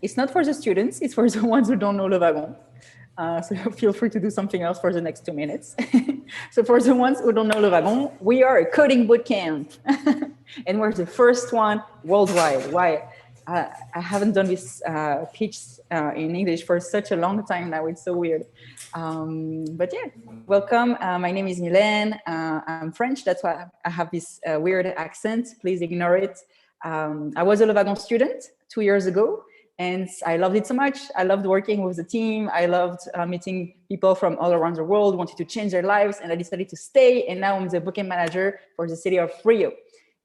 It's not for the students, it's for the ones who don't know le wagon. So feel free to do something else for the next 2 minutes. So for the ones who don't know le wagon, we are a coding bootcamp. And we're the first one worldwide. Why? I haven't done this pitch in English for such a long time now. It's so weird. But yeah, welcome. My name is Mylène. I'm French. That's why I have this weird accent. Please ignore it. I was a le wagon student 2 years ago, and I loved it so much. I loved working with the team. I loved meeting people from all around the world, wanted to change their lives, and I decided to stay. And now I'm the bootcamp manager for the city of Rio.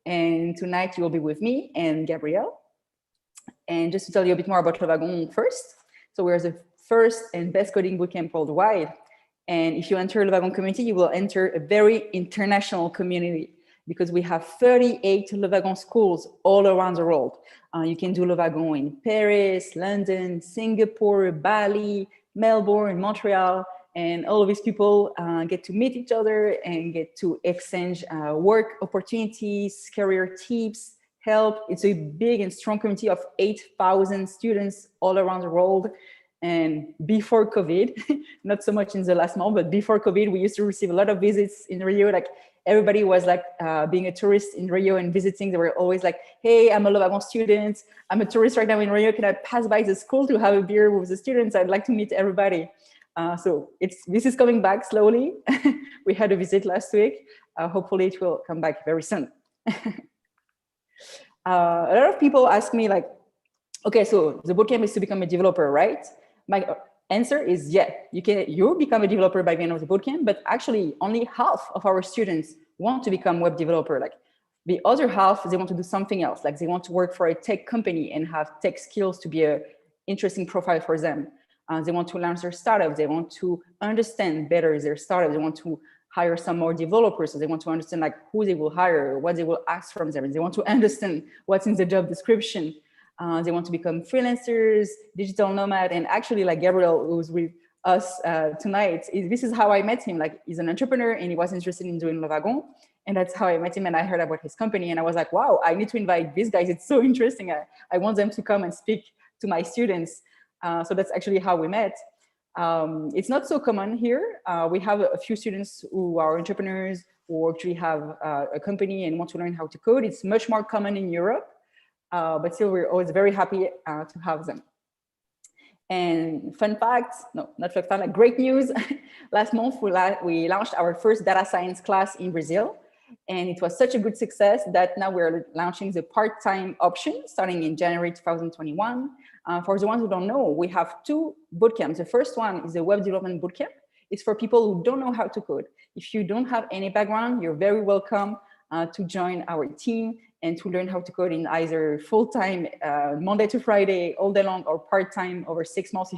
And tonight you will be with me and Gabriel. And just to tell you a bit more about le wagon first. So we're the first and best coding bootcamp worldwide. And if you enter le wagon community, you will enter a very international community because we have 38 le wagon schools all around the world. You can do le wagon in Paris, London, Singapore, Bali, Melbourne, Montreal, and all of these people get to meet each other and get to exchange work opportunities, career tips, help. It's a big and strong community of 8,000 students all around the world. And before COVID, not so much in the last month, but before COVID, we used to receive a lot of visits in Rio. Like everybody was like being a tourist in Rio and visiting. They were always like, hey, I'm a le wagon student. I'm a tourist right now in Rio. Can I pass by the school to have a beer with the students? I'd like to meet everybody. So this is coming back slowly. We had a visit last week. Hopefully it will come back very soon. A lot of people ask me like, okay, so the bootcamp is to become a developer, right? My answer is yeah, you become a developer by the end of the bootcamp, but actually only half of our students want to become web developer. Like the other half, they want to do something else. Like they want to work for a tech company and have tech skills to be an interesting profile for them. They want to launch their startup. They want to understand better their startup. They want to hire some more developers. So they want to understand like who they will hire, what they will ask from them. They want to understand what's in the job description. They want to become freelancers, digital nomad. And actually like Gabriel, who's with us tonight, this is how I met him. Like he's an entrepreneur and he was interested in doing le wagon. And that's how I met him. And I heard about his company and I was like, wow, I need to invite these guys. It's so interesting. I want them to come and speak to my students. So that's actually how we met. It's not so common here. We have a few students who are entrepreneurs who actually have a company and want to learn how to code. It's much more common in Europe, but still we're always very happy to have them. And fun facts, no, not fun fact, like great news. Last month, we launched our first data science class in Brazil. And it was such a good success that now we're launching the part-time option starting in January 2021. For the ones who don't know, we have two bootcamps. The first one is the web development bootcamp. It's for people who don't know how to code. If you don't have any background, you're very welcome to join our team and to learn how to code in either full-time, Monday to Friday, all day long, or part-time over 6 months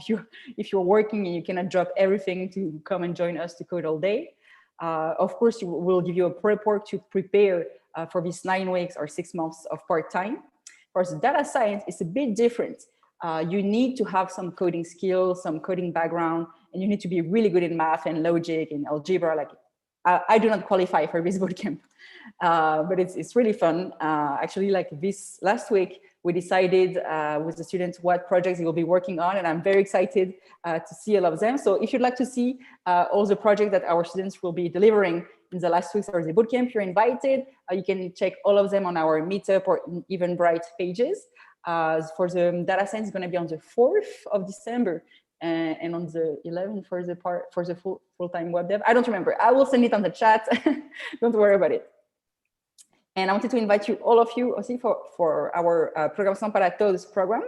if you're working and you cannot drop everything to come and join us to code all day. Of course, we'll give you a prep work to prepare for these 9 weeks or 6 months of part-time. For the data science, it's a bit different. You need to have some coding skills, some coding background, and you need to be really good in math and logic and algebra. Like I do not qualify for this bootcamp, but it's really fun. Actually, like this last week, we decided with the students what projects they will be working on, and I'm very excited to see all of them. So if you'd like to see all the projects that our students will be delivering in the last weeks of the bootcamp, you're invited. You can check all of them on our Meetup or Eventbrite pages. For the data science, it's going to be on the 4th of December and on the 11th for the full-time web dev. I don't remember. I will send it on the chat. Don't worry about it. And I wanted to invite all of you also for our Programação para Todos program.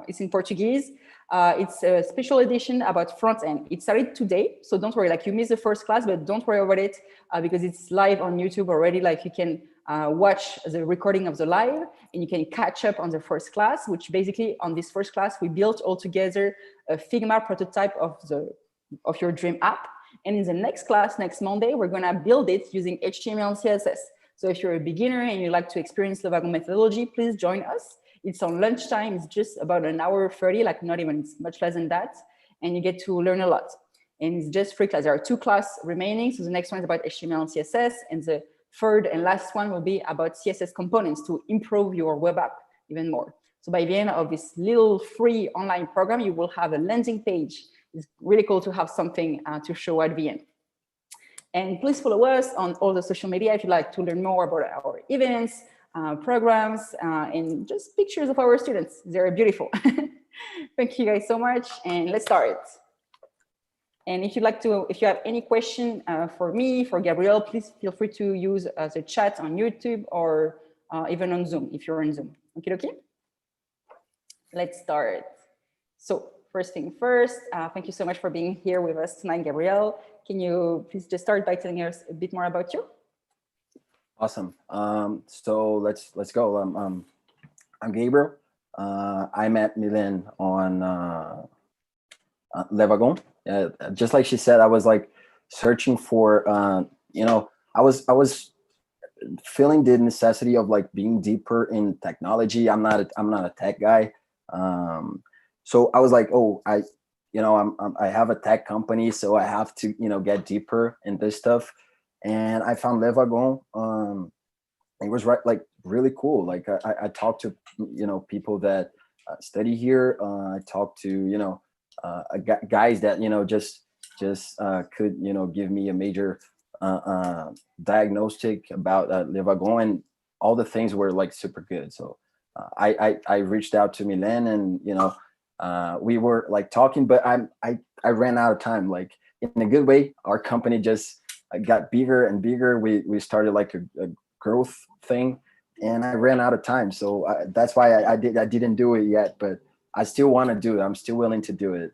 It's in Portuguese. It's a special edition about front end. It started today, so don't worry. Like you missed the first class, but don't worry about it because it's live on YouTube already. Like you can watch the recording of the live and you can catch up on the first class, which basically on this first class, we built all together a Figma prototype of your dream app. And in the next class, next Monday, we're gonna build it using HTML and CSS. So if you're a beginner and you like to experience the Wagon methodology, please join us. It's on lunchtime. It's just about an hour 30, like not even, it's much less than that. And you get to learn a lot. And it's just free class. There are 2 classes remaining. So the next one is about HTML and CSS. And the third and last one will be about CSS components to improve your web app even more. So by the end of this little free online program, you will have a landing page. It's really cool to have something to show at the end. And please follow us on all the social media if you'd like to learn more about our events, programs, and just pictures of our students. They're beautiful. Thank you guys so much, and let's start. And if you have any question for me, for Gabriel, please feel free to use the chat on YouTube or even on Zoom if you're on Zoom. Okay. Let's start. So first thing first, thank you so much for being here with us tonight, Gabriel. Can you please just start by telling us a bit more about you? Awesome. So let's go. I'm Gabriel. I met Milen on Wagon. Just like she said, I was like searching for I was feeling the necessity of like being deeper in technology. I'm not a tech guy. So I was like, oh, I have a tech company, so I have to get deeper in this stuff. And I found Wagon. It was really cool. Like I talked to people that study here. I talked to guys that just could give me a major diagnostic about Wagon, and all the things were like super good. So I reached out to Milen, and we were like talking, but I ran out of time. Like in a good way, our company just got bigger and bigger. We started like a growth thing, and I ran out of time. So that's why I didn't do it yet, but I still want to do it. I'm still willing to do it.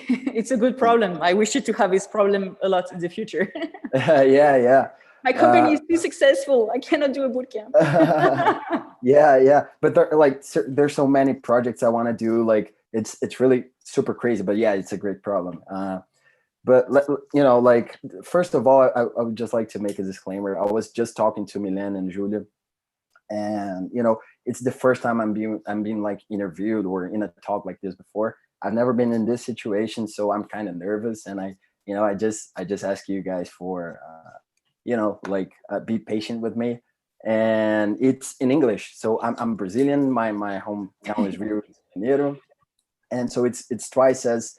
It's a good problem. I wish you to have this problem a lot in the future. Yeah. My company is too successful. I cannot do a bootcamp. Yeah. But there's so many projects I want to do. Like it's really super crazy. But yeah, it's a great problem. But like first of all, I would just like to make a disclaimer. I was just talking to Milen and Julia, and it's the first time I'm being like interviewed or in a talk like this before. I've never been in this situation, so I'm kind of nervous, and I just ask you guys for be patient with me. And it's in English, so I'm Brazilian. My hometown is Rio de Janeiro, and so it's twice as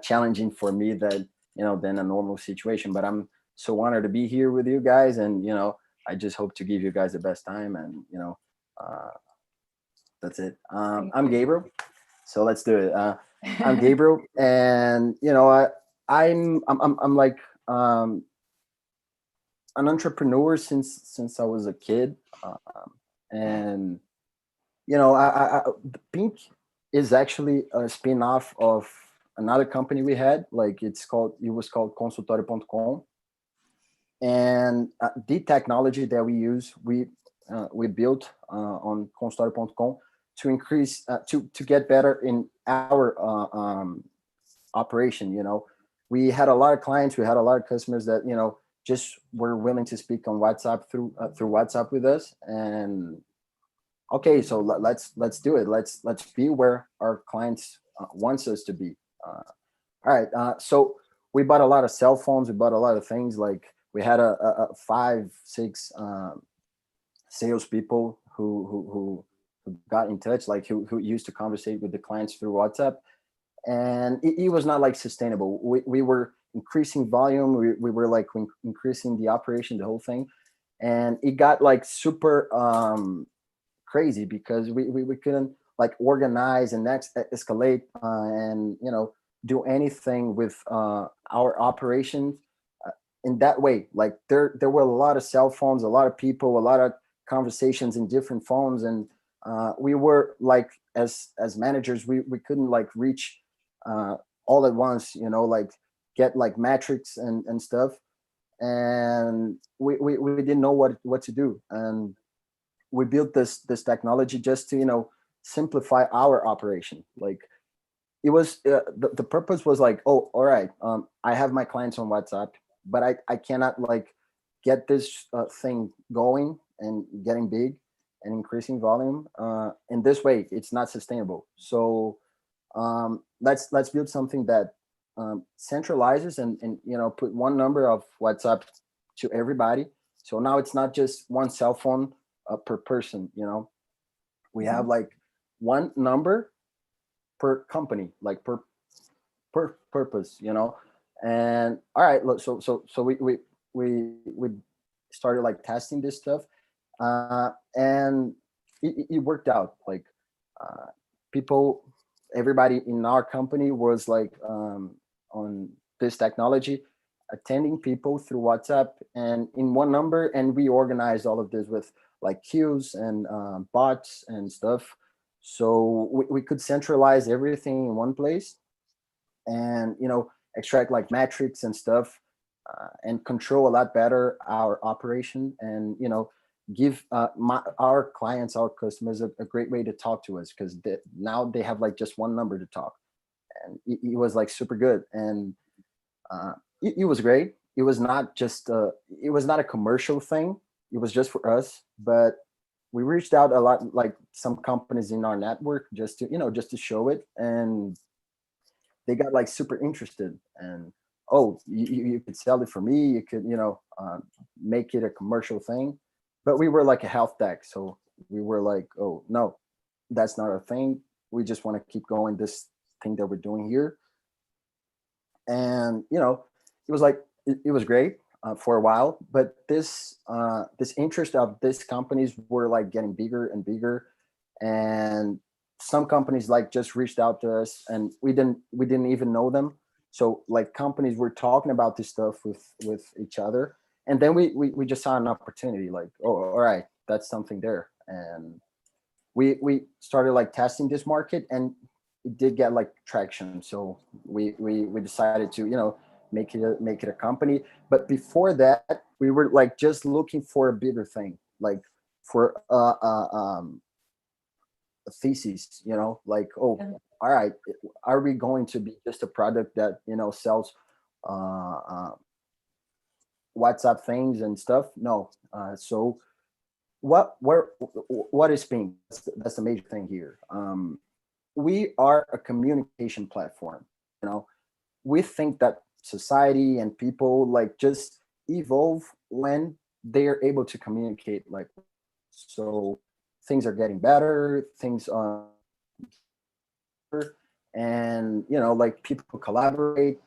challenging for me than a normal situation. But I'm so honored to be here with you guys, and I just hope to give you guys the best time, and that's it. I'm Gabriel, so let's do it. I'm Gabriel, and I'm like an entrepreneur since I was a kid, and I Pink is actually a spin-off of another company we had. Like it was called consultorio.com, and the technology that we use, we built on consultorio.com to increase to get better in our operation. We had a lot of clients, we had a lot of customers that just were willing to speak on WhatsApp through WhatsApp with us. And okay, so let's do it. Let's be where our clients wants us to be. All right. So we bought a lot of cell phones. We bought a lot of things. Like we had a 5-6 salespeople who got in touch, like who used to conversate with the clients through WhatsApp. And it was not like sustainable. We were increasing volume. We were like increasing the operation, the whole thing. And it got like super crazy because we couldn't like organize and escalate and do anything with our operations in that way. Like there were a lot of cell phones, a lot of people, a lot of conversations in different phones, and we were like as managers, we couldn't like reach all at once, like get like metrics and stuff, and we didn't know what to do. And we built this technology just to simplify our operation. Like it was the purpose was like, oh, all right, I have my clients on WhatsApp, but I cannot like get this thing going and getting big and increasing volume in this way. It's not sustainable. So let's build something that centralizes and put one number of WhatsApp to everybody. So now it's not just one cell phone per person. We have like one number per company, like per purpose, you know. And all right, look, so we started like testing this stuff, and it worked out. Like people, everybody in our company was like on this technology, attending people through WhatsApp and in one number, and we organized all of this with like queues and bots and stuff. So we could centralize everything in one place, and you know, extract like metrics and stuff, and control a lot better our operation, and you know, give our clients, our customers, a great way to talk to us, because now they have like just one number to talk. And it was like super good. And it was great. It was not just it was not a commercial thing. It was just for us, but we reached out a lot, like some companies in our network, just to, you know, just to show it. And they got like super interested. And oh, you could sell it for me, you could, you know, make it a commercial thing. But we were like a health tech, so we were like, oh no, that's not our thing. We just want to keep going this thing that we're doing here. And you know, it was like it was great for a while, but this interest of these companies were like getting bigger and bigger. And some companies like just reached out to us, and we didn't even know them. So like companies were talking about this stuff with each other, and then we just saw an opportunity, like, oh, all right, that's something there. And we started like testing this market, and it did get like traction. So we decided to, you know, make it a company. But before that, we were like just looking for a bigger thing, like for a thesis, you know, like, oh, all right, are we going to be just a product that, you know, sells WhatsApp things and stuff? No. So what is Ping? That's the major thing here. We are a communication platform. You know, we think that society and people like just evolve when they are able to communicate. Like, so things are getting better, things are, and you know, like people collaborate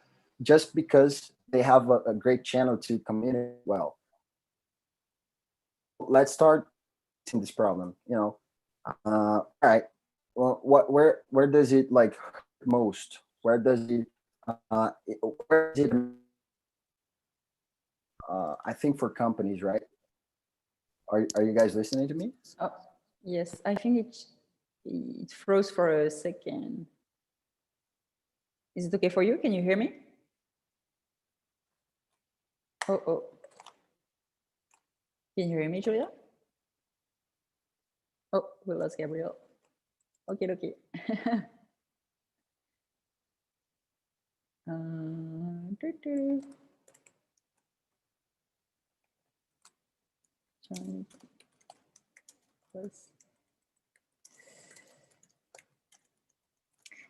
just because they have a great channel to communicate well. Let's start in this problem, you know. All right, well, where does it like hurt most? Where does it where is it, I think for companies, right? Are you guys listening to me? Oh, yes, I think it froze for a second. Is it okay for you? Can you hear me? Oh. Can you hear me, Julia? Oh, we lost Gabriel. Okay.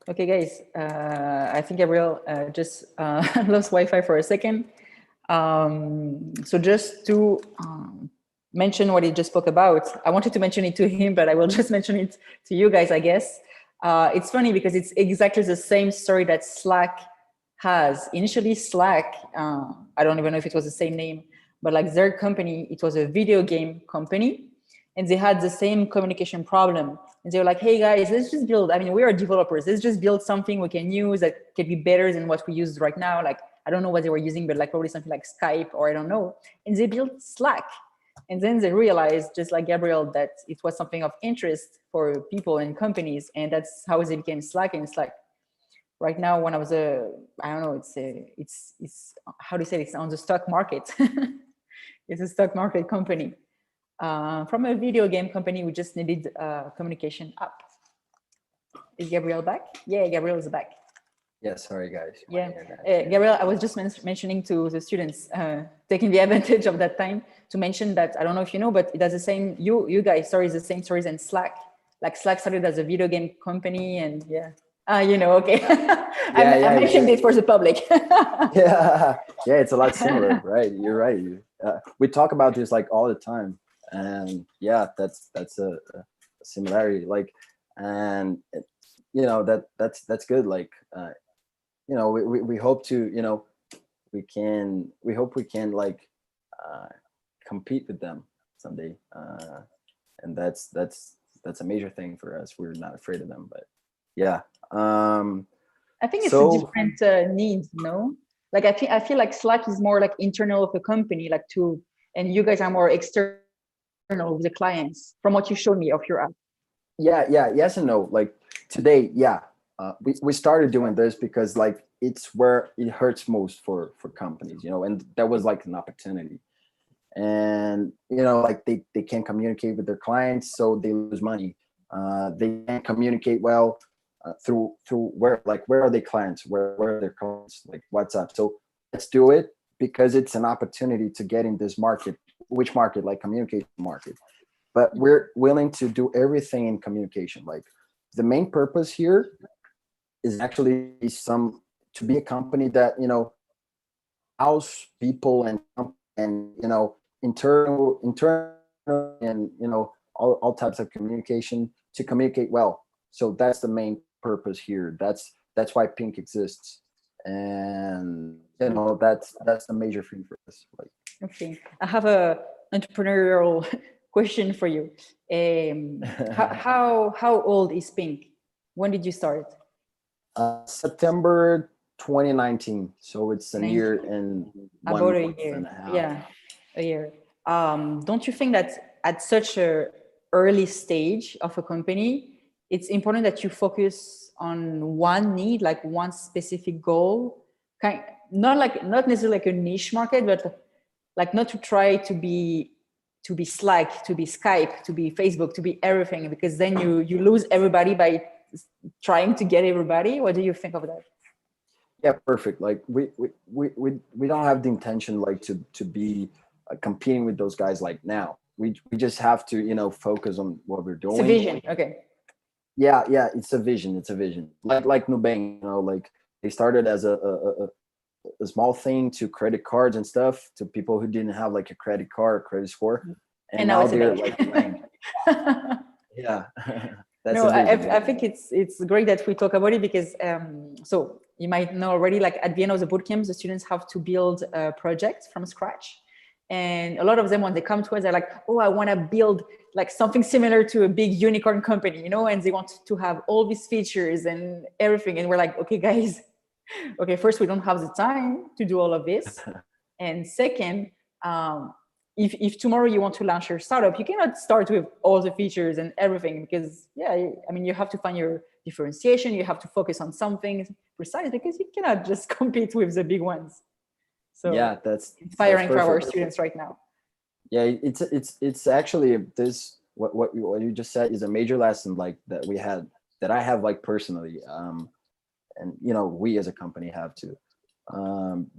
Okay, guys, I think Gabriel just lost Wi-Fi for a second. So just to mention what he just spoke about, I wanted to mention it to him, but I will just mention it to you guys, I guess. It's funny because it's exactly the same story that Slack has. Initially, Slack, I don't even know if it was the same name, but like their company, it was a video game company, and they had the same communication problem. And they were like, hey guys, let's just build, I mean, we are developers, let's just build something we can use that can be better than what we use right now. Like, I don't know what they were using, but like probably something like Skype or I don't know. And they built Slack. And then they realized, just like Gabriel, that it was something of interest for people and companies. And that's how they became Slack. And it's like, right now, when I was I don't know, it's how do you say it? It's on the stock market. It's a stock market company. From a video game company, we just needed a communication app. Is Gabriel back? Yeah, Gabriel is back. Yeah, sorry guys. Yeah, Gabriel, I was just mentioning to the students, taking the advantage of that time to mention that, I don't know if you know, but it does the same, you guys, stories, the same stories in Slack. Like Slack started as a video game company, and yeah. You know, okay. I mentioned it for the public. yeah, it's a lot similar, right? You're right. We talk about this like all the time, and yeah, that's a similarity. Like, and that's good. Like we hope to we hope we can like compete with them someday, and that's a major thing for us. We're not afraid of them, but yeah. I think it's a So different needs, no? Like I feel like Slack is more like internal of the company, like and you guys are more external with the clients from what you showed me of your app. yeah, yes and no. Like today, yeah, we started doing this because like it's where it hurts most for companies, and that was like an opportunity. And like they can't communicate with their clients, so they lose money. They can't communicate well through where are their clients, where are their clients, like WhatsApp. So let's do it because it's an opportunity to get in this market. Which market? Like communication market. But we're willing to do everything in communication. Like the main purpose here is actually to be a company that allows people and internal and all types of communication to communicate well. So that's the main purpose here. That's why Pink exists, and that's the major thing for us. Like, okay, I have a entrepreneurial question for you. How old is Pink? When did you start? September 2019. So it's a year and about a 1 month year. and a half. Yeah, a year. Don't you think that at such a early stage of a company, it's important that you focus on one need, like one specific goal, not necessarily like a niche market, but like not to try to be Slack, to be Skype, to be Facebook, to be everything, because then you lose everybody by trying to get everybody. What do you think of that? Yeah, perfect. Like we don't have the intention like to be competing with those guys like now. We just have to focus on what we're doing. It's a vision. Okay. Yeah, it's a vision. It's a vision. Like Nubank, like they started as a small thing to credit cards and stuff to people who didn't have like a credit card or credit score, and now they're like rank. Yeah. That's no, I think it's great that we talk about it because so you might know already, like at the end of the bootcamp, the students have to build a project from scratch. And a lot of them, when they come to us, they're like, oh, I want to build like something similar to a big unicorn company, and they want to have all these features and everything. And we're like, okay, guys, okay, first, we don't have the time to do all of this. And second, if tomorrow you want to launch your startup, you cannot start with all the features and everything because, you have to find your differentiation. You have to focus on something precise because you cannot just compete with the big ones. So yeah, that's inspiring for our students right now. Yeah, it's actually this what you just said is a major lesson like that I have like personally, and we as a company have to,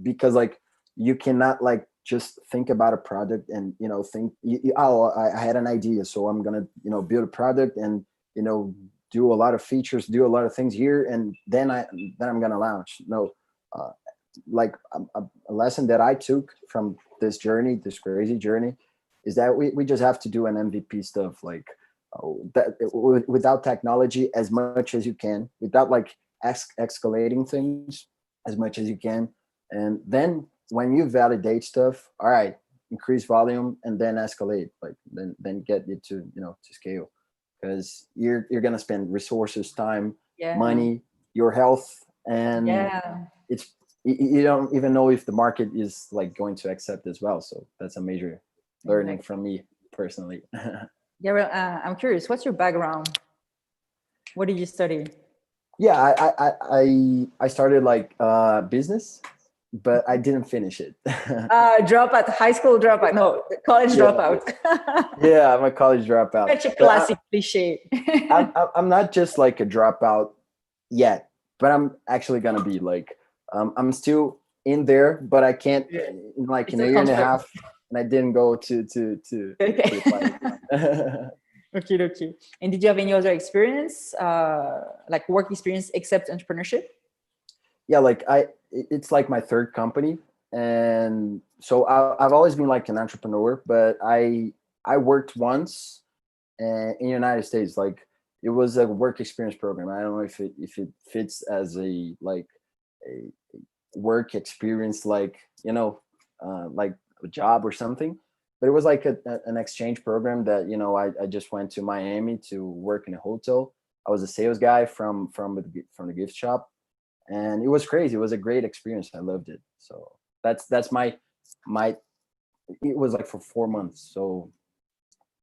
because like you cannot like just think about a product and think I had an idea, so I'm gonna build a product and do a lot of features, do a lot of things here, and then I'm gonna launch. No, like a lesson that I took from this crazy journey, is that we just have to do an MVP stuff, like without technology as much as you can, without like escalating things as much as you can, and then when you validate stuff, all right, increase volume and then escalate, like then get it to to scale, because you're gonna spend resources, time, money, your health, and it's you don't even know if the market is like going to accept as well. So that's a major learning from me personally. Gabriel, I'm curious, what's your background? What did you study? Yeah, I started like business, but I didn't finish it. Dropout, high school dropout, no, college dropout. Yeah, I'm a college dropout. Such a classic cliche. I'm not just like a dropout yet, but I'm actually gonna be like, I'm still in there, but I can't in like in a year and a half, and I didn't go to Okay. And did you have any other experience, like work experience except entrepreneurship? Yeah, like it's like my third company, and so I've always been like an entrepreneur, but I worked once in the United States, like it was a work experience program. I don't know if it fits as a like a work experience, like like a job or something. But it was like an exchange program that I just went to Miami to work in a hotel. I was a sales guy from the gift shop, and it was crazy. It was a great experience. I loved it. So that's my. It was like for 4 months. So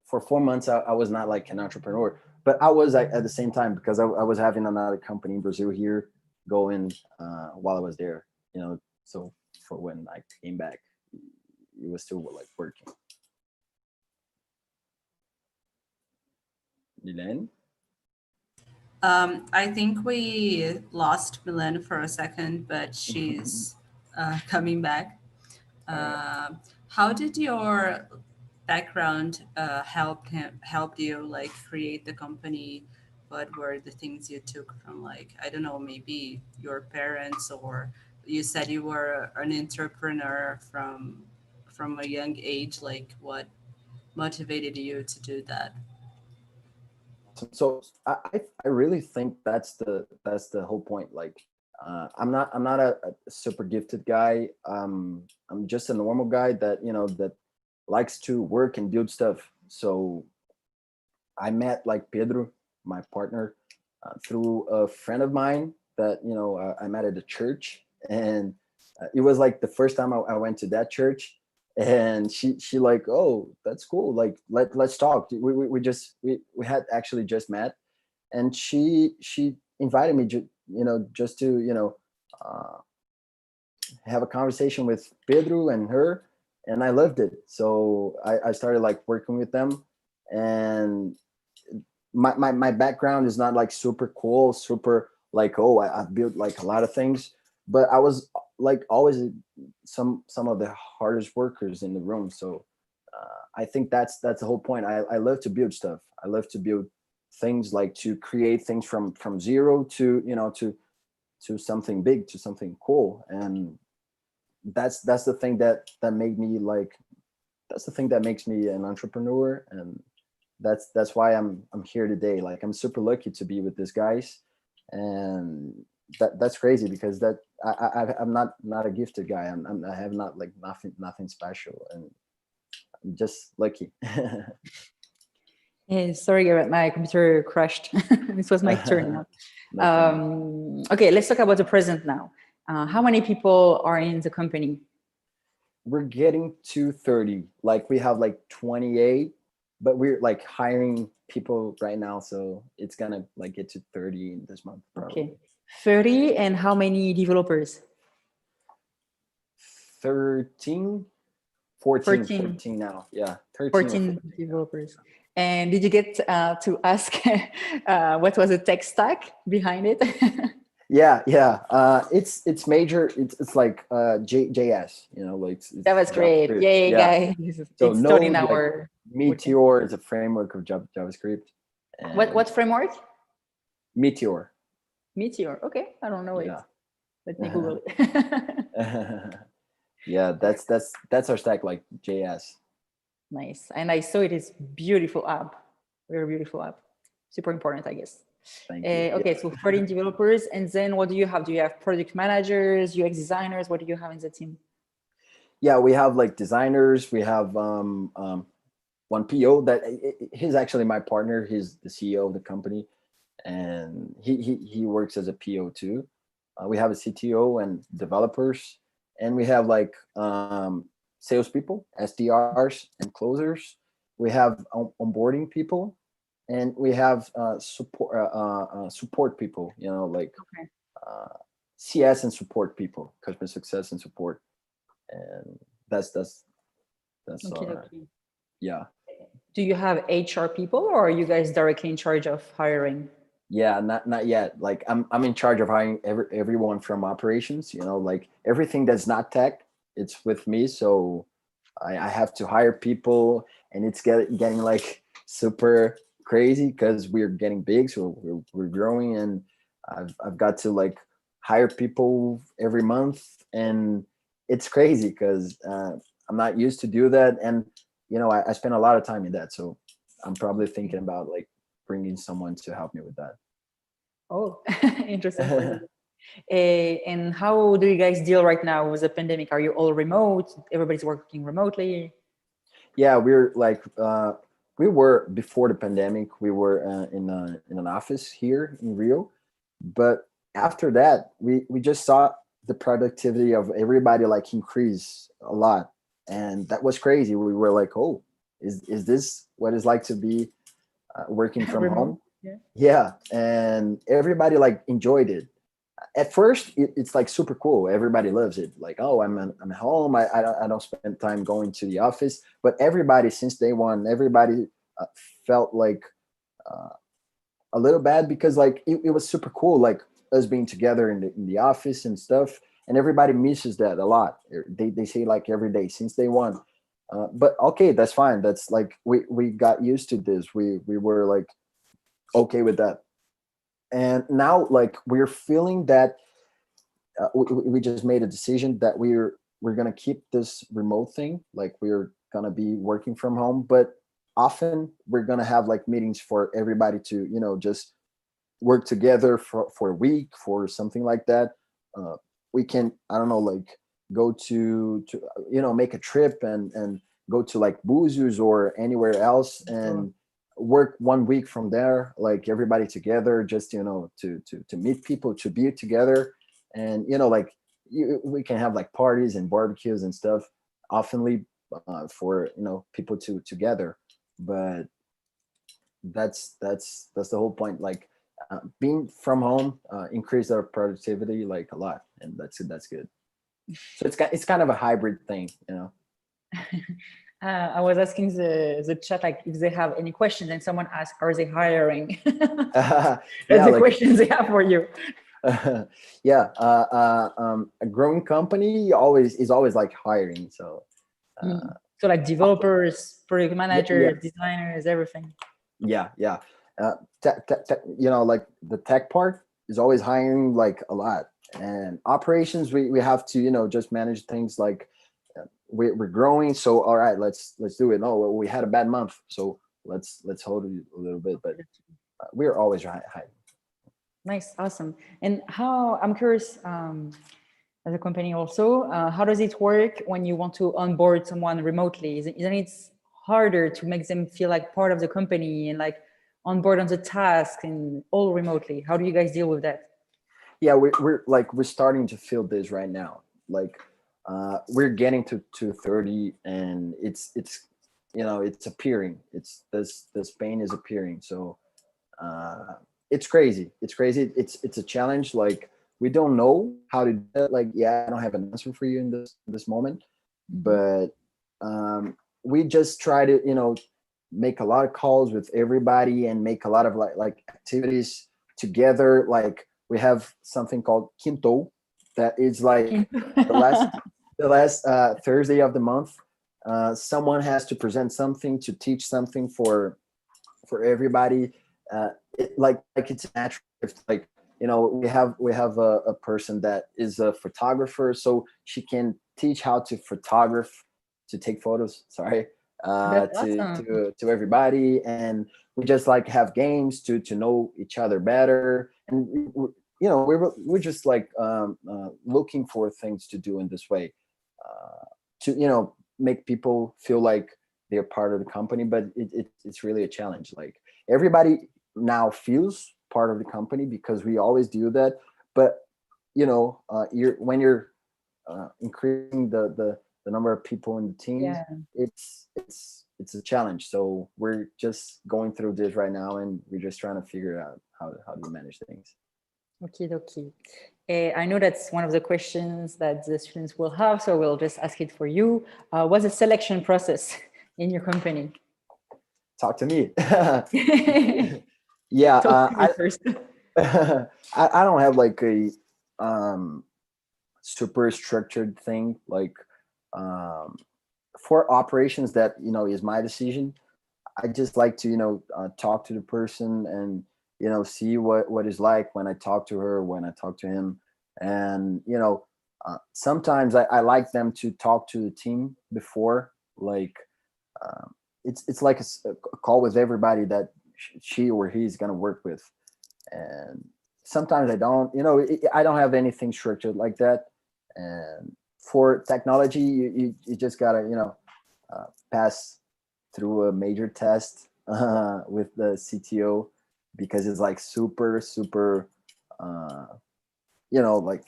for 4 months, I was not like an entrepreneur, but I was at the same time, because I was having another company in Brazil here going while I was there. So for when I came back, it was still like working. Milen? I think we lost Milen for a second, but she's coming back. How did your background helped you like create the company? What were the things you took from, like, I don't know, maybe your parents, or you said you were an entrepreneur from a young age. Like, what motivated you to do that? So I really think that's the whole point. Like, I'm not a super gifted guy. I'm just a normal guy that that likes to work and build stuff. So I met like Pedro, my partner, through a friend of mine that I met at a church, and it was like the first time I went to that church, and she like, oh, that's cool. Like let's talk. We had actually just met, and she invited me just to uh, have a conversation with Pedro and her, and I loved it. So I started like working with them, and my background is not like super cool, super like, oh, I've built like a lot of things, but I was like always some of the hardest workers in the room. So I think that's the whole point. I love to build stuff. I love to build things, like to create things from zero to to something big, to something cool. And that's the thing that made me like, that's the thing that makes me an entrepreneur. And that's why I'm here today. Like, I'm super lucky to be with these guys, and that's crazy, because I'm not a gifted guy. I have not like nothing special, and I'm just lucky. Yeah, sorry, Garrett, my computer crashed. This was my turn now. No problem. Okay, let's talk about the present now. How many people are in the company? We're getting to 30. Like, we have like 28, but we're like hiring people right now, so it's gonna like get to 30 in this month probably. Okay, 30, and how many developers? 13, 14, 14. 14 now. Yeah, 13 or 14 developers. And did you get to ask what was the tech stack behind it? Yeah. It's major. It's like JS. Like That was great. JavaScript. Yay, Yeah. guys. So It's starting Node, like our... Meteor is a framework of JavaScript. And What framework? Meteor. Meteor. Okay, I don't know it. Yeah. Let me Google it. Yeah, that's our stack, like JS. Nice. And I saw it is beautiful app. Very beautiful app. Super important, I guess. Thank you. Okay, Yeah. so 14 developers. And then what do you have? Do you have product managers, UX designers? What do you have in the team? Yeah, we have like designers. We have one PO that he's actually my partner. He's the CEO of the company, and he works as a PO too. We have a CTO and developers, and we have like salespeople, SDRs, and closers. We have onboarding people, and we have support people. Like Okay. CS and support people, customer success and support, and that's Okay, our, okay. yeah. Do you have HR people, or are you guys directly in charge of hiring? Yeah, not yet. Like, I'm in charge of hiring everyone from operations. Like everything that's not tech, it's with me. So I have to hire people, and it's getting like super crazy because we're getting big, so we're growing, and I've got to like hire people every month, and it's crazy because I'm not used to do that, and I spend a lot of time in that. So I'm probably thinking about like bringing someone to help me with that. Oh, interesting. And how do you guys deal right now with the pandemic? Are you all remote? Everybody's working remotely? Yeah, we're like we were before the pandemic. We were in an office here in Rio, but after that, we just saw the productivity of everybody like increase a lot, and that was crazy. We were like, oh, is this what it's like to be working from Remote? home? Yeah. Yeah, and everybody like enjoyed it. At first, it's like super cool. Everybody loves it. Like, oh, I'm home. I don't spend time going to the office. But everybody since day one, everybody felt like uh, a little bad because like it was super cool, like us being together in the office and stuff. And everybody misses that a lot. They say like every day since day one. But okay, that's fine. That's like we got used to this. We were like okay with that. And now like we're feeling that we just made a decision that we're gonna keep this remote thing. Like we're gonna be working from home, but often we're gonna have like meetings for everybody to just work together for a week for something like that. We can, I don't know, like go to make a trip and go to like Búzios or anywhere else and work 1 week from there, like everybody together, just to meet people, to be together. And like we can have like parties and barbecues and stuff oftenly for people to together. But that's the whole point. Like being from home increase our productivity like a lot, and that's good. So it's kind of a hybrid thing. I was asking the chat like if they have any questions, and someone asked, "Are they hiring?" That's the like, questions they have for you. Yeah, a growing company is always like hiring. So So like developers, project managers, yeah. designers, everything. Yeah. Like the tech part is always hiring like a lot, and operations we have to just manage things like we're growing, so all right, let's do it. No, we had a bad month, so let's hold it a little bit, but we're always hiring. Nice, awesome. And how, I'm curious, as a company also, how does it work when you want to onboard someone remotely? Isn't it harder to make them feel like part of the company and like onboard on the task and all remotely? How do you guys deal with that? Yeah, we're starting to feel this right now. Like we're getting to 30, and it's appearing. It's this pain is appearing. So it's crazy. It's a challenge. Like we don't know how to do it. Like, yeah, I don't have an answer for you in this moment, but we just try to make a lot of calls with everybody and make a lot of like activities together. Like we have something called Quinto, that is like the last Thursday of the month. Someone has to present something, to teach something for everybody. Like it's natural. Like we have a person that is a photographer, so she can teach how to take photos. Sorry, That's awesome. to everybody, and we just like have games to know each other better, and we're just like looking for things to do in this way, to make people feel like they're part of the company. But it's really a challenge. Like everybody now feels part of the company because we always do that, but when you're increasing the number of people in the team, Yeah. it's a challenge. So we're just going through this right now, and we're just trying to figure out how to manage things. Okay. I know that's one of the questions that the students will have, so we'll just ask it for you. What's the selection process in your company? Talk to me. Yeah, Talk to me first. I don't have like a super structured thing. Like for operations, that is my decision. I just like to talk to the person and see what it's like when I talk to her, when I talk to him. And sometimes I like them to talk to the team before. Like it's like a call with everybody, that she or he's going to work with. And sometimes I don't, I don't have anything structured like that. And for technology, you just gotta, pass through a major test with the CTO, because it's like super, super, like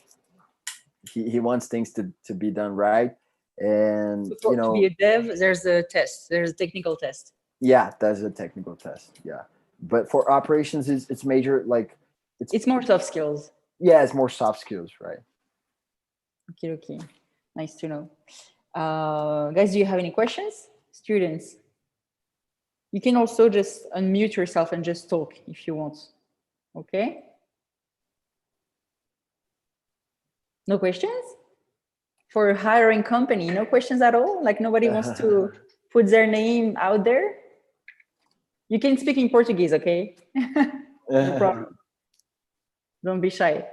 he wants things to be done right. And, to be a dev, there's a test, there's a technical test. Yeah, that's a technical test. Yeah. But for operations, it's major, like it's more soft skills. Yeah, it's more soft skills, right? Okay. Nice to know. Guys, do you have any questions? Students? You can also just unmute yourself and just talk if you want. Okay? No questions? For a hiring company, no questions at all? Like nobody wants to put their name out there? You can speak in Portuguese, okay? No problem. Don't be shy.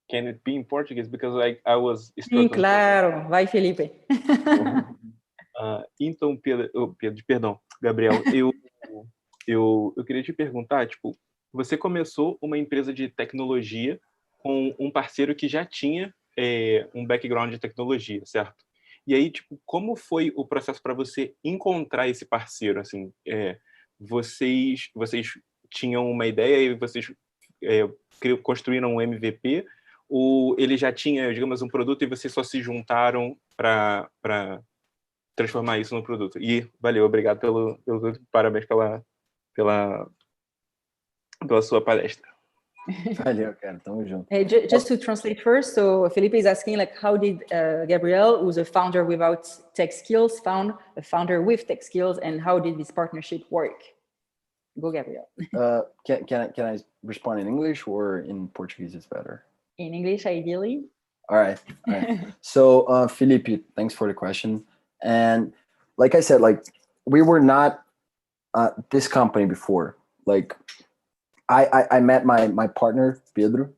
Can it be in Portuguese? Because I was Sim, claro. Vai, Felipe. Então, perdão, Gabriel, eu queria te perguntar, tipo, você começou uma empresa de tecnologia com um parceiro que já tinha um background de tecnologia, certo? E aí, tipo, como foi o processo para você encontrar esse parceiro? Assim, vocês tinham uma ideia e vocês construíram um MVP, ou ele já tinha, digamos, um produto e vocês só se juntaram para transformar isso no produto? E valeu, obrigado pelo parabéns pela sua palestra. Valeu, cara, tamo junto. Just to translate first, so Felipe is asking, like, how did Gabriel, who's a founder without tech skills, found a founder with tech skills, and how did this partnership work? Go, Gabriel. Can I respond in English or in Portuguese? It's better. In English, ideally. All right. So, Felipe, thanks for the question. And like I said, like we were not this company before. Like I met my partner Pedro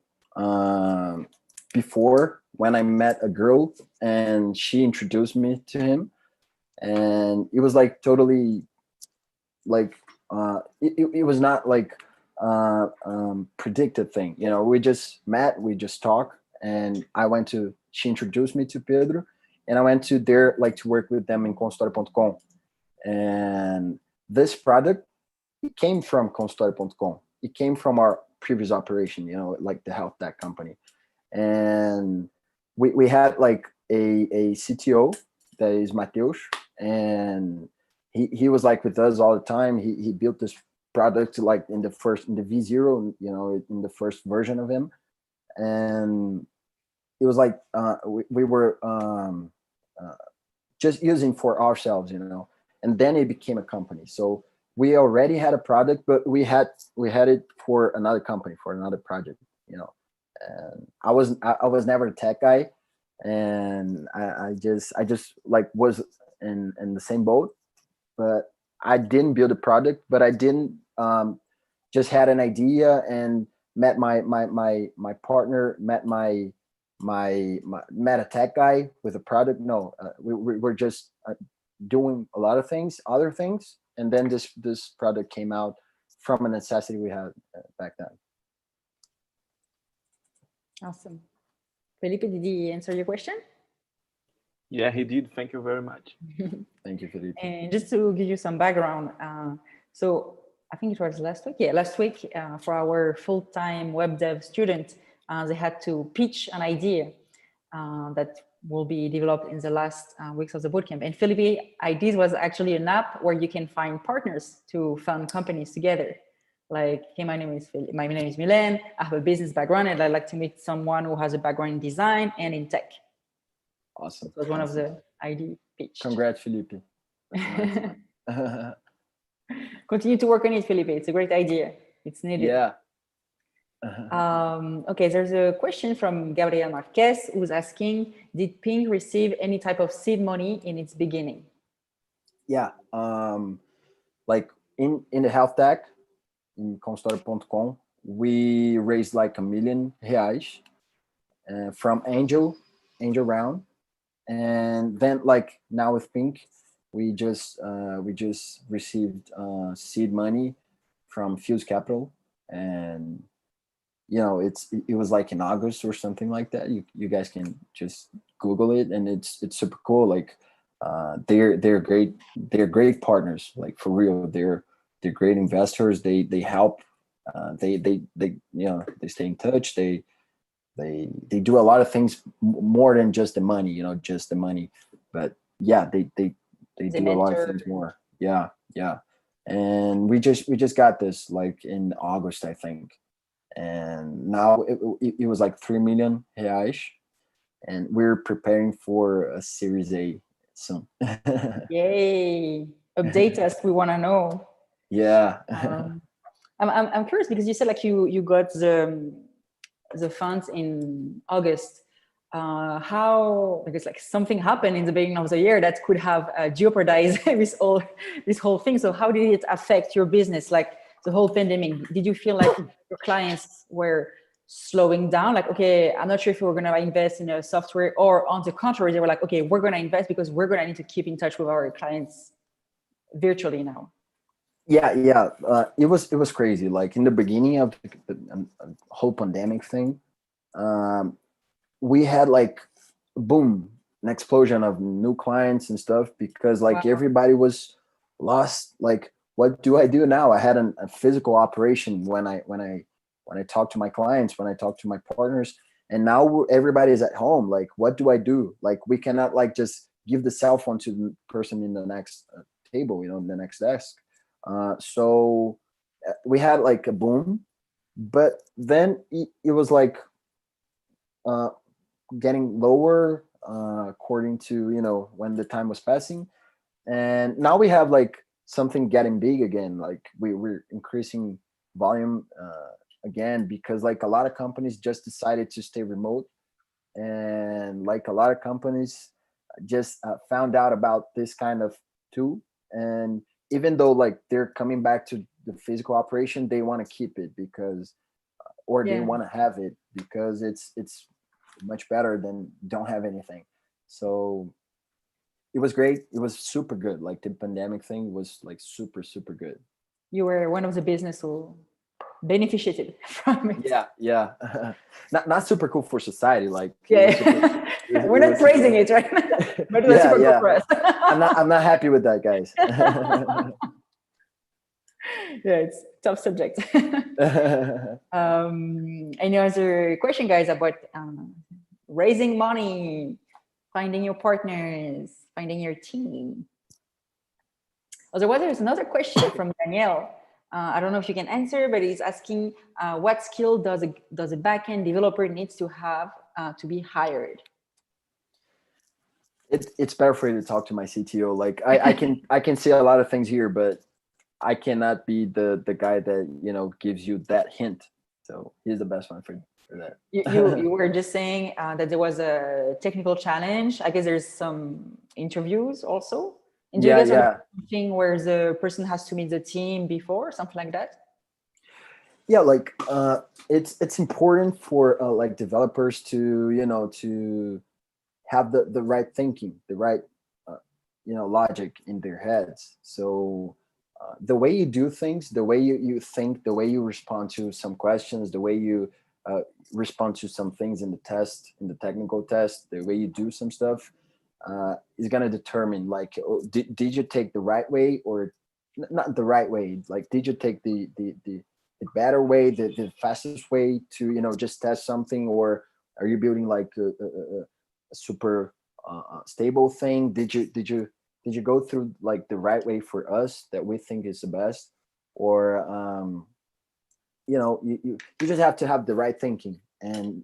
before, when I met a girl and she introduced me to him, and it was like totally like it was not like predicted thing. We just met, we just talked, and she introduced me to Pedro, and I went to there like to work with them in consultoria.com. And this product, it came from consultoria.com. It came from our previous operation, like the health tech company. And we had like a CTO that is Mateus, and he was like with us all the time. He built this product like in the V0, in the first version of him. And it was like we were just using for ourselves, and then it became a company. So we already had a product, but we had it for another company, for another project, and I was never a tech guy, and I just like was in the same boat, but I didn't build a product, but I didn't just had an idea and met my partner, met met a tech guy with a product. No, we were just doing a lot of things, other things, and then this product came out from a necessity we had back then. Awesome. Felipe, did he answer your question? Yeah, he did. Thank you very much. Thank you, Felipe. And just to give you some background, so I think it was last week. Yeah, last week for our full-time web dev student, they had to pitch an idea that will be developed in the last weeks of the bootcamp. And Felipe Ideas was actually an app where you can find partners to fund companies together. Like, hey, my name is Milen. I have a business background, and I'd like to meet someone who has a background in design and in tech. Awesome. It was one of the idea pitch. Congrats, Felipe. Continue to work on it, Felipe. It's a great idea. It's needed. Yeah. Okay, there's a question from Gabriel Marquez who's asking, did Ping receive any type of seed money in its beginning? Yeah. Like in the health tech, in consultoria.com, we raised like R$1 million from angel round. And then like now with Pink, we just received seed money from Fuse Capital, and it was like in August or something like that. You guys can just Google it, and it's super cool. Like they're great partners. Like for real, they're great investors. They help. They stay in touch. They do a lot of things more than just the money. Just the money, but yeah, they do a lot of things more. Yeah, yeah. And we just got this like in August, I think, and now it was like 3 million reais, and we're preparing for a Series A soon. Yay! Update us. We want to know. Yeah. I'm curious because you said like you got the funds in August. How, because like something happened in the beginning of the year that could have jeopardized this whole thing. So how did it affect your business? Like the whole pandemic, did you feel like your clients were slowing down? Like, okay, I'm not sure if we're going to invest in a software, or on the contrary, they were like, okay, we're going to invest because we're going to need to keep in touch with our clients virtually now. Yeah. It was crazy. Like in the beginning of the whole pandemic thing, we had like boom, an explosion of new clients and stuff, because like everybody was lost. Like, what do I do now? I had a physical operation when I talk to my clients, when I talk to my partners, and now everybody is at home. Like, what do I do? Like, we cannot like just give the cell phone to the person in the next table, the next desk. So we had like a boom, but then it was like getting lower according to when the time was passing, and now we have like something getting big again. Like we're increasing volume again, because like a lot of companies just decided to stay remote, and like a lot of companies just found out about this kind of tool, and even though like they're coming back to the physical operation, they want to keep it because they want to have it because it's much better than don't have anything. So it was great. It was super good. Like the pandemic thing was like super good. You were one of the business who benefited from it. Yeah. Not super cool for society. Like we're not praising it, right? But it was super cool for us. I'm not happy with that, guys. Yeah, it's a tough subject. Any other question, guys, about raising money, finding your partners, finding your team? Otherwise, there's another question from Danielle. I don't know if you can answer, but he's asking, what skill does a backend developer needs to have to be hired? It's better for you to talk to my CTO. Like I can say a lot of things here, but I cannot be the guy that gives you that hint. So he's the best one for that. You were just saying that there was a technical challenge. I guess there's some interviews also. And do you guys have something where the person has to meet the team before, something like that? Yeah, like it's important for like developers to to have the right thinking, the right logic in their heads. So the way you do things, the way you think, the way you respond to some questions, the way you respond to some things in the technical test, the way you do some stuff is going to determine like, did you take the right way or not the right way? Like, did you take the better way, the fastest way to just test something, or are you building like a super stable thing? Did you go through like the right way for us that we think is the best, or you just have to have the right thinking, and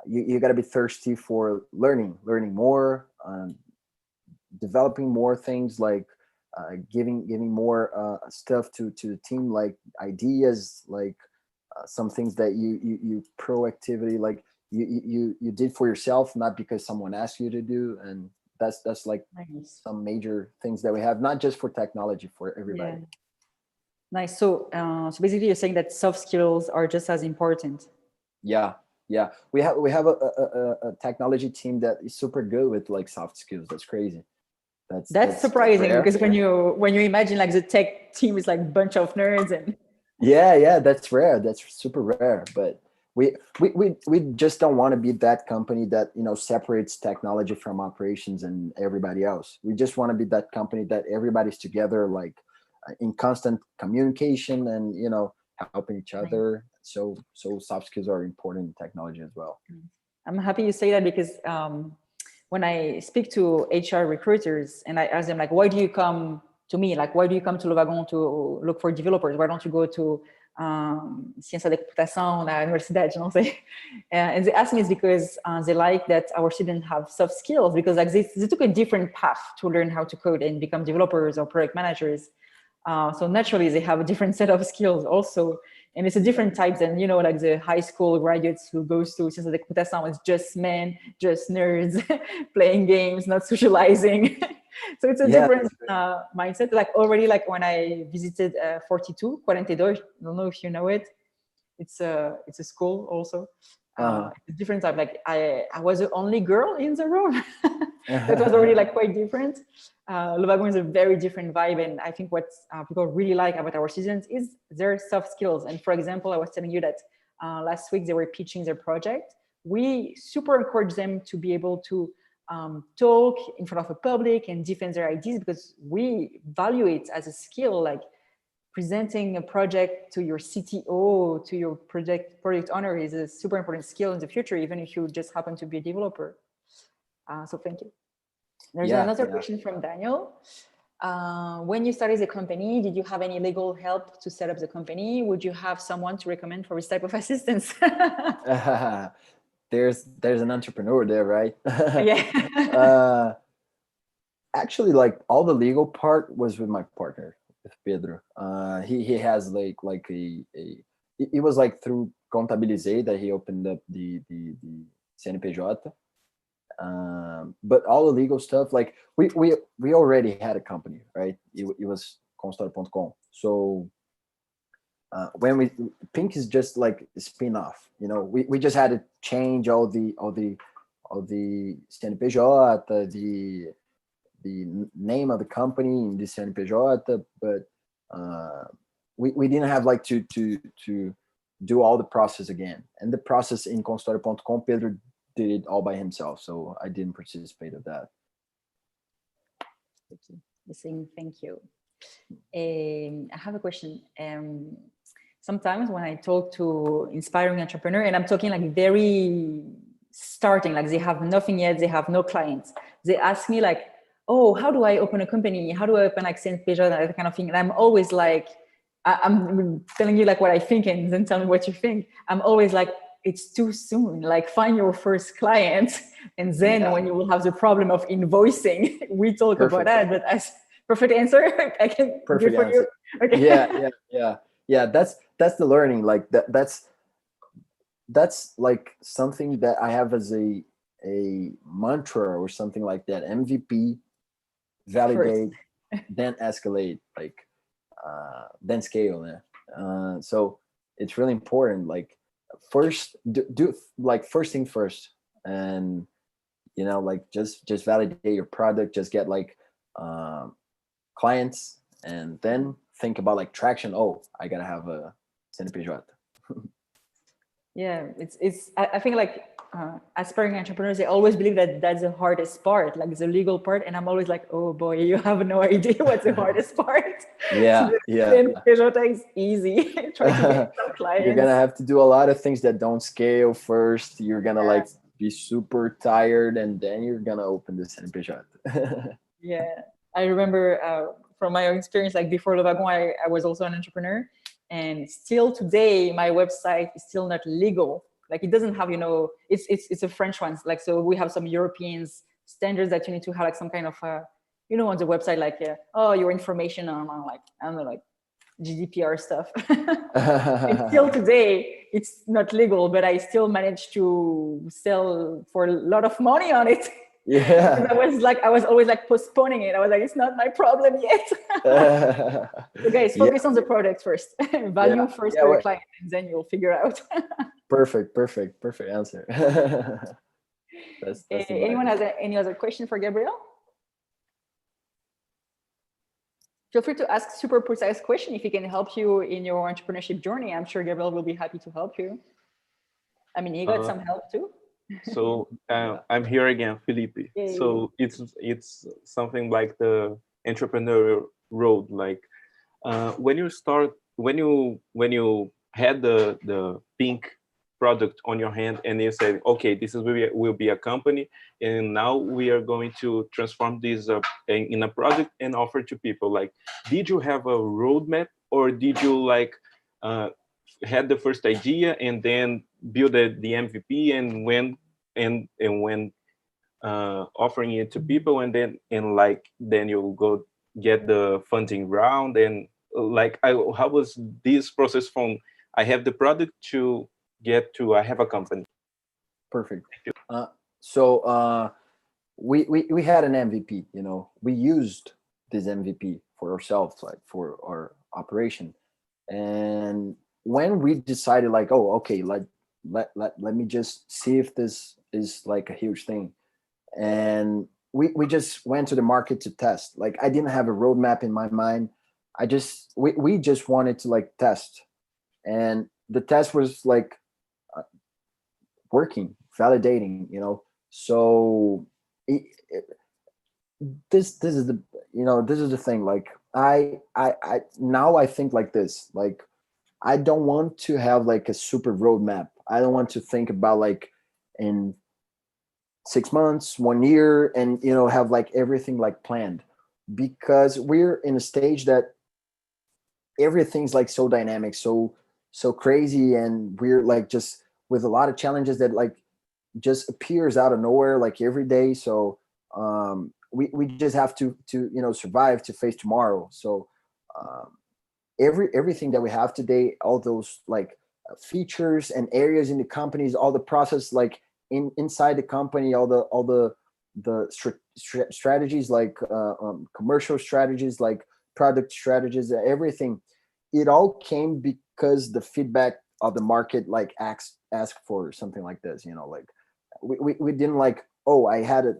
you got to be thirsty for learning more, developing more things, like giving more stuff to the team, like ideas, like some things that you proactively like you did for yourself, not because someone asked you to do. And that's like some major things that we have, not just for technology, for everybody. Nice. So basically you're saying that soft skills are just as important. Yeah. We have a technology team that is super good with like soft skills. That's crazy. That's surprising rare. because when you imagine like the tech team is like a bunch of nerds and yeah, that's rare. That's super rare. But we just don't want to be that company that, you know, separates technology from operations and everybody else. We just want to be that company that everybody's together, like in constant communication and, you know, helping each other. So soft skills are important in technology as well. I'm happy you say that because when I speak to HR recruiters and I ask them like, why do you come to me? Like, why do you come to Wagon to look for developers? Why don't you go to ciência da computação na universidade? Não sei. And they ask me it's because they like that our students have soft skills because like they took a different path to learn how to code and become developers or project managers. So naturally they have a different set of skills also. And it's a different type than, you know, like the high school graduates who goes to ciência da computação is just men, just nerds, playing games, not socializing. So it's a different mindset. Like already, like when I visited 42, I don't know if you know it. It's a school also. It's a different type. Like I was the only girl in the room. That was already like quite different. Wagon is a very different vibe, and I think what people really like about our students is their soft skills. And for example, I was telling you that last week they were pitching their project. We super encourage them to be able to talk in front of a public and defend their ideas because we value it as a skill, like presenting a project to your CTO, to your product owner is a super important skill in the future, even if you just happen to be a developer. So thank you. There's another question from Daniel. When you started the company, did you have any legal help to set up the company? Would you have someone to recommend for this type of assistance? There's an entrepreneur there, right? Yeah. Actually, like all the legal part was with my partner, with Pedro. He has like it was like through Contabilizei that he opened up the CNPJ. But all the legal stuff, like we already had a company, right? It was consultor.com. So when Pink is just like a spin-off, you know, we just had to change all the CNPJ, the name of the company in the CNPJ, but we didn't have like to do all the process again. And the process in consultor.com, Pedro did it all by himself, so I didn't participate of that. The same, thank you. I have a question. Sometimes when I talk to inspiring entrepreneur, and I'm talking like very starting, like they have nothing yet, they have no clients. They ask me like, oh, how do I open a company? How do I open like CNPJ, that kind of thing? And I'm always like, I'm telling you like what I think and then tell me what you think. I'm always like, it's too soon. Like find your first client. And then when you will have the problem of invoicing, we talk about that. But as perfect answer, I can perfect for answer. You. Okay. Yeah. That's the learning. Like that's like something that I have as a mantra or something like that. MVP, validate, then escalate, like then scale. So it's really important. Like first do like first thing first, and you know, like just validate your product, just get like clients, and then think about like traction. Oh, I gotta have a CNPJ. Yeah, I think like aspiring entrepreneurs, they always believe that that's the hardest part, like the legal part. And I'm always like, oh boy, you have no idea what's the hardest part. Yeah. CNPJ is easy. Try to get some clients. You're gonna have to do a lot of things that don't scale first. You're gonna like be super tired, and then you're gonna open the CNPJ. Yeah, I remember from my own experience, like before Wagon, I was also an entrepreneur. And still today, my website is still not legal. Like it doesn't have, you know, it's a French one. Like, so we have some European standards that you need to have like some kind of, you know, on the website, like, oh, your information on like, I don't know, like GDPR stuff. And still today, it's not legal, but I still managed to sell for a lot of money on it. Yeah. I was always like postponing it. I was like, it's not my problem yet. So guys, focus on the product first. Value first for your client, and then you'll figure out. Perfect answer. That's Anyone has any other question for Gabriel? feel free to ask super precise question if he can help you in your entrepreneurship journey. I'm sure Gabriel will be happy to help you. I mean, he got some help too. So I'm here again, Felipe. Yay. So it's something like the entrepreneurial road. Like when you had the pink product on your hand and you said, okay, this will be a company, and now we are going to transform this in a product and offer to people. Like, did you have a roadmap, or did you like had the first idea and then build the MVP and when offering it to people, and then you go get the funding round, and like how was this process from I have the product to get to I have a company? Perfect. So we had an MVP. You know, we used this MVP for ourselves, like for our operation. And when we decided, like, oh, okay, let me just see if this is like a huge thing, and we just went to the market to test. Like, I didn't have a roadmap in my mind. We just wanted to like test, and the test was like working, validating, you know. So this is the, you know, this is the thing. Like I now I think like this. Like, I don't want to have like a super roadmap. I don't want to think about like in 6 months, 1 year, and, you know, have like everything like planned, because we're in a stage that everything's like so dynamic, so crazy, and we're like just with a lot of challenges that like just appears out of nowhere like every day. So we just have to you know, survive to face tomorrow. So everything that we have today, all those like features and areas in the companies, all the process like inside the company, all the strategies, like commercial strategies, like product strategies, everything, it all came because the feedback of the market like ask for something like this, you know. Like we didn't like, oh, I had a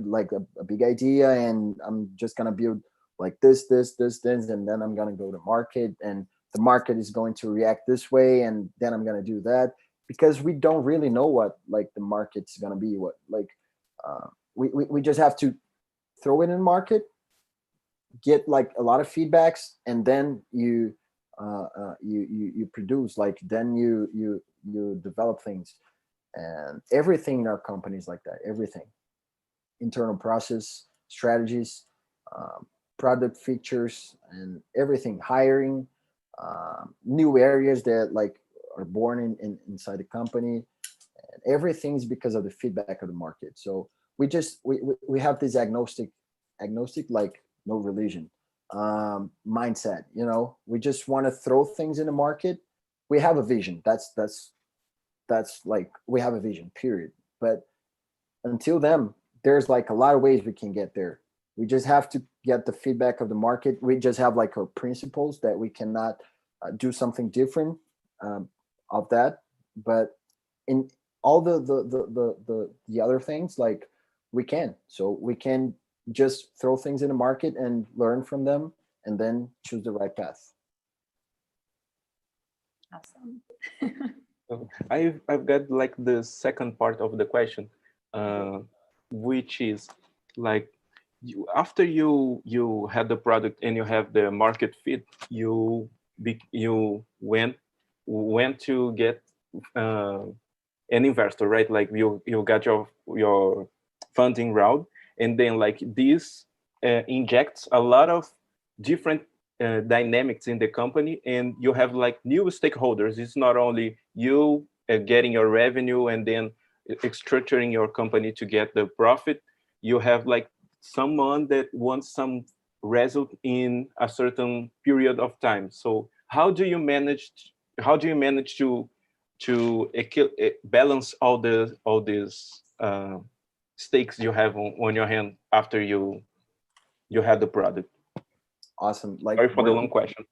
like a big idea and I'm just gonna build like this, and then I'm gonna go to market, and the market is going to react this way, and then I'm gonna do that, because we don't really know what like the market's gonna be. What like we just have to throw it in the market, get like a lot of feedbacks, and then you produce, like then you develop things. And everything in our company is like that. Everything, internal process, strategies, product features, and everything, hiring, new areas that like are born inside the company, and everything's because of the feedback of the market. So we have this agnostic like no religion mindset, you know. We just want to throw things in the market. We have a vision. That's like, we have a vision, period. But until then, there's like a lot of ways we can get there. We just have to get the feedback of the market. We just have like our principles that we cannot do something different of that. But in all the other things, like we can. So we can just throw things in the market and learn from them, and then choose the right path. Awesome. I've got like the second part of the question, which is like, after you had the product and you have the market fit, you went to get an investor, right? Like you got your funding route, and then like this injects a lot of different dynamics in the company, and you have like new stakeholders. It's not only you getting your revenue and then structuring your company to get the profit. You have like someone that wants some result in a certain period of time. So how do you manage to balance all these stakes you have on your hand after you had the product? Awesome. Like, sorry for the long question.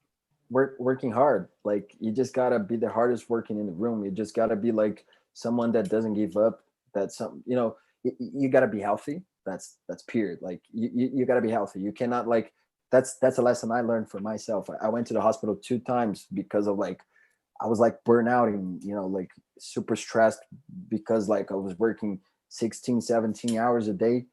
Working hard. Like, you just gotta be the hardest working in the room. You just gotta be like someone that doesn't give up. That's some, you know, you gotta be healthy. That's period. Like you gotta be healthy. You cannot like that's a lesson I learned for myself. I went to the hospital 2 times because of like, I was like burnout and, you know, like super stressed because like I was working 16, 17 hours a day,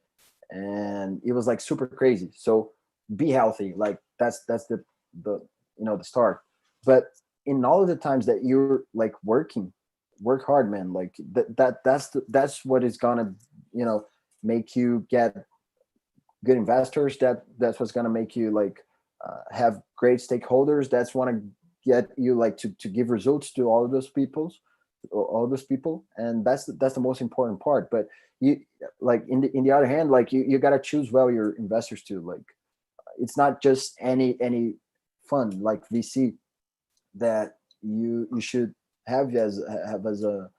and it was like super crazy. So be healthy. Like that's the, you know, the start. But in all of the times that you're like working, work hard, man. Like that's what is gonna, you know, make you get good investors. That's what's gonna make you like have great stakeholders. That's want to get you like to give results to all those people, and that's the most important part. But you like in the other hand, like you got to choose well your investors too. Like it's not just any fund like VC that you should have as a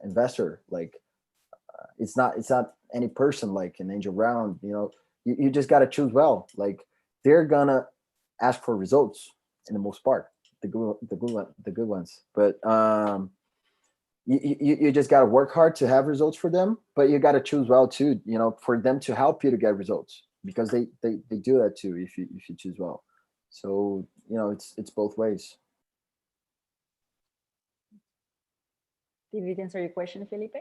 investor. Like it's not any person like an angel round, you know. You just got to choose well. Like they're gonna ask for results in the most part, the good ones. But you just got to work hard to have results for them, but you got to choose well too, you know, for them to help you to get results, because they do that too if you choose well. So, you know, it's both ways. Did it answer your question, Felipe?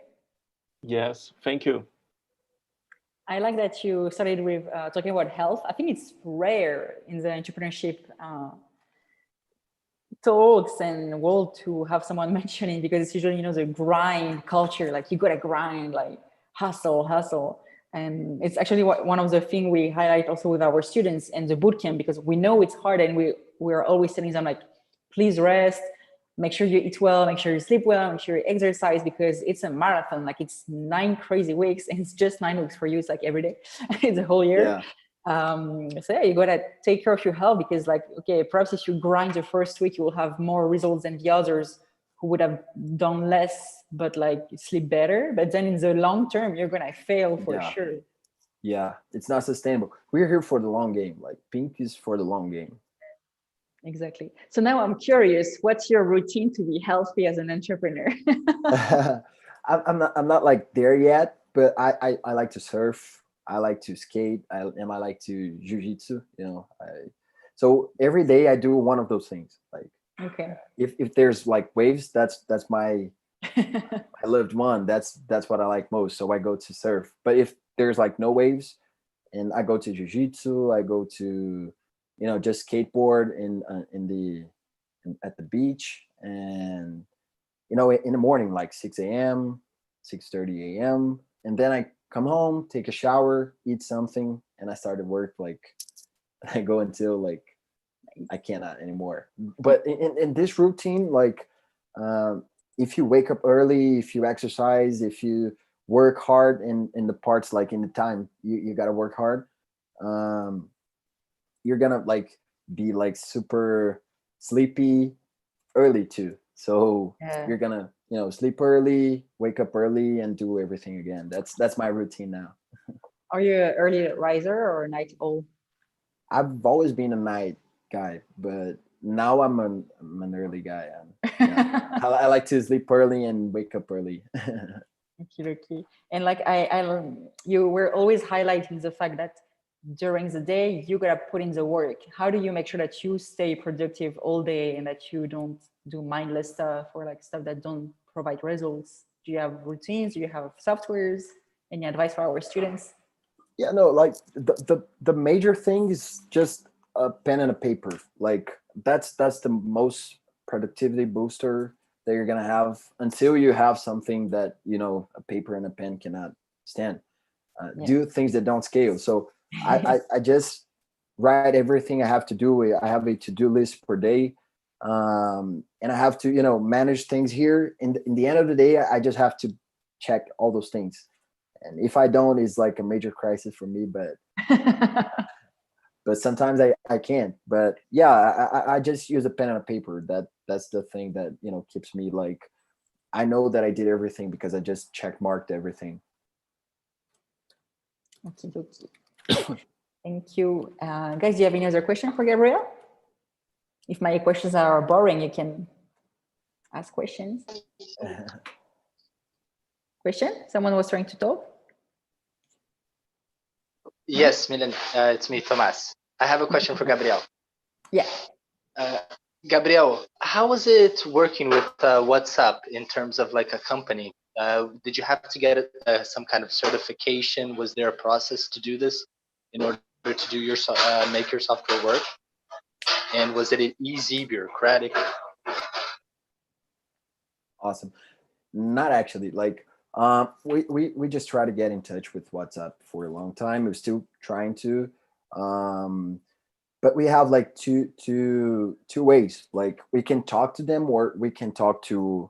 Yes, thank you. I like that you started with talking about health. I think it's rare in the entrepreneurship talks and world to have someone mentioning, because it's usually, you know, the grind culture, like you gotta grind, like hustle. And it's actually one of the things we highlight also with our students in the bootcamp, because we know it's hard, and we're always telling them like, please rest, make sure you eat well, make sure you sleep well, make sure you exercise, because it's a marathon. Like it's 9 crazy weeks, and it's just 9 weeks for you. It's like every day. It's a whole year. Yeah. So yeah, you gotta take care of your health, because like, okay, perhaps if you grind the first week, you will have more results than the others who would have done less, but like sleep better. But then in the long term, you're gonna fail for sure. Yeah, it's not sustainable. We're here for the long game. Like Pink is for the long game. Exactly. So now I'm curious, what's your routine to be healthy as an entrepreneur? I'm not like there yet, but I like to surf. I like to skate. I like to jiu-jitsu, you know. So every day I do one of those things. Like Okay. If there's like waves, that's my I loved one. That's what I like most. So I go to surf. But if there's like no waves, and I go to jiu-jitsu, I go to, you know, just skateboard at the beach, and you know, in the morning like 6 a.m., 6:30 a.m., and then I come home, take a shower, eat something, and I started work. Like I go until like I cannot anymore. But in this routine, like if you wake up early, if you exercise, if you work hard in the parts, like in the time you got to work hard, you're gonna like be like super sleepy early too. So you're gonna, you know, sleep early, wake up early, and do everything again. That's my routine now. Are you an early riser or a night owl? I've always been a night guy, but now I'm an early guy. Yeah. I like to sleep early and wake up early. Okay. And like you were always highlighting the fact that during the day you gotta put in the work. How do you make sure that you stay productive all day and that you don't do mindless stuff or like stuff that don't provide results? Do you have routines? Do you have softwares? Any advice for our students? Yeah, no, like the major thing is just a pen and a paper. Like that's the most productivity booster that you're gonna have until you have something that, you know, a paper and a pen cannot stand. Do things that don't scale. So I just write everything I have to do. I have a to-do list per day, and I have to, you know, manage things here. In the end of the day, I just have to check all those things. And if I don't, it's like a major crisis for me. But but sometimes I can't. But yeah, I just use a pen and a paper. That's the thing that, you know, keeps me like, I know that I did everything because I just check marked everything. Okay. Thank you. Guys, do you have any other question for Gabriel? If my questions are boring, you can ask questions. Question? Someone was trying to talk? Yes, Milan. It's me, Thomas. I have a question for Gabriel. Yeah. Gabriel, how was it working with WhatsApp in terms of like a company? Did you have to get some kind of certification? Was there a process to do this in order to do your make your software work? And was it easy, bureaucratic? Awesome. Not actually. Like, we just try to get in touch with WhatsApp for a long time. We're still trying to, but we have like two ways. Like, we can talk to them, or we can talk to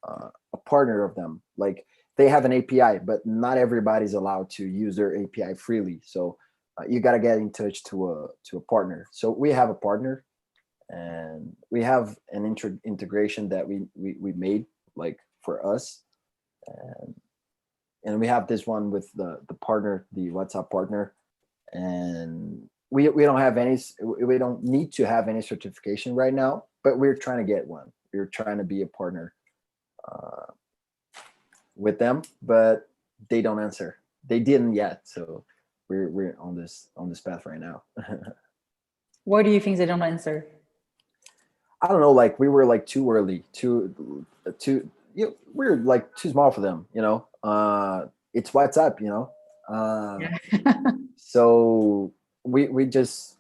a partner of them. Like, they have an API, but not everybody's allowed to use their API freely. So you got to get in touch to a partner. So we have a partner, and we have an integration that we made like for us, and we have this one with the partner, the WhatsApp partner, and we don't have any, we don't need to have any certification right now, but we're trying to get one. We're trying to be a partner with them, but they don't answer. They didn't yet, so we're on this path right now. Why do you think they don't answer? I don't know, like we were like too early, we're like too small for them, you know. It's WhatsApp, you know. So we just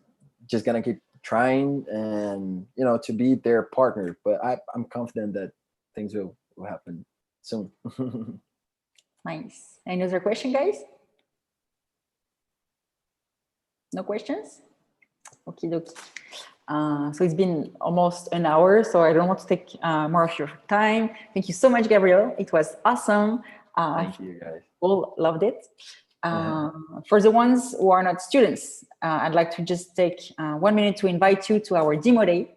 gonna keep trying, and you know, to be their partner. But I'm confident that things will happen soon. Nice. Any other question, guys? No questions? Okie dokie. So it's been almost an hour, so I don't want to take more of your time. Thank you so much, Gabriel. It was awesome. Thank you, guys. All loved it. For the ones who are not students, I'd like to just take 1 minute to invite you to our demo day.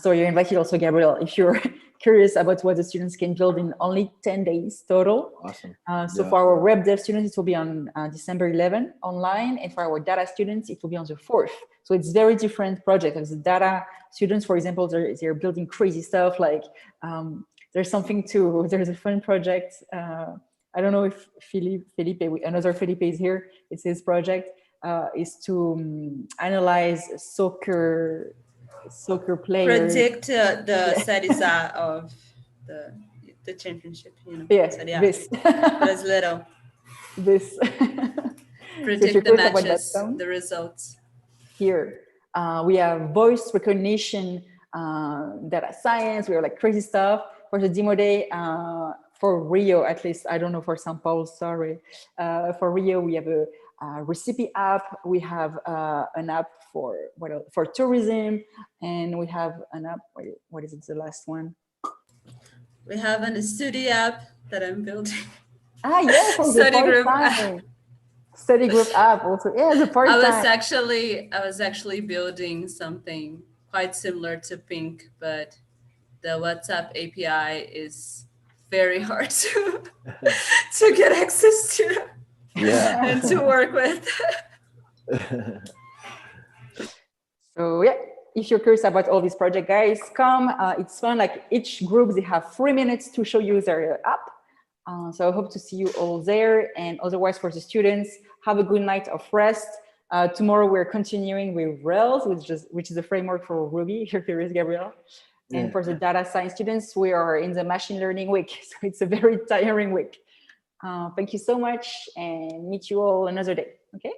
So you're invited also, Gabriel, if you're curious about what the students can build in only 10 days total. Awesome. So for our web dev students, it will be on December 11 online, and for our data students, it will be on the 4th. So it's very different project. As the data students, for example, they're building crazy stuff. Like there's a fun project. I don't know if Felipe, another Felipe is here. It's his project, is to analyze soccer players. Predict the series of the championship. You know, yeah, this. Brasileirão. This. Predict So the matches, the results. Here, we have voice recognition, data science. We have like crazy stuff for the demo day. For Rio, at least, I don't know for São Paulo, sorry. For Rio, we have a recipe app. We have an app for tourism, and we have an app. What is it? The last one. We have a study app that I'm building. Yeah, for study group. Study group app also. Yeah, the part I was actually building something quite similar to Pink, but the WhatsApp API is very hard to get access to, and to work with. So yeah, if you're curious about all these projects, guys, come. It's fun. Like each group, they have 3 minutes to show you their app. So I hope to see you all there. And otherwise, for the students, have a good night of rest. Tomorrow we're continuing with Rails, which is a framework for Ruby. Here is Gabriel. And for the data science students, we are in the machine learning week. So it's a very tiring week. Thank you so much, and meet you all another day. Okay.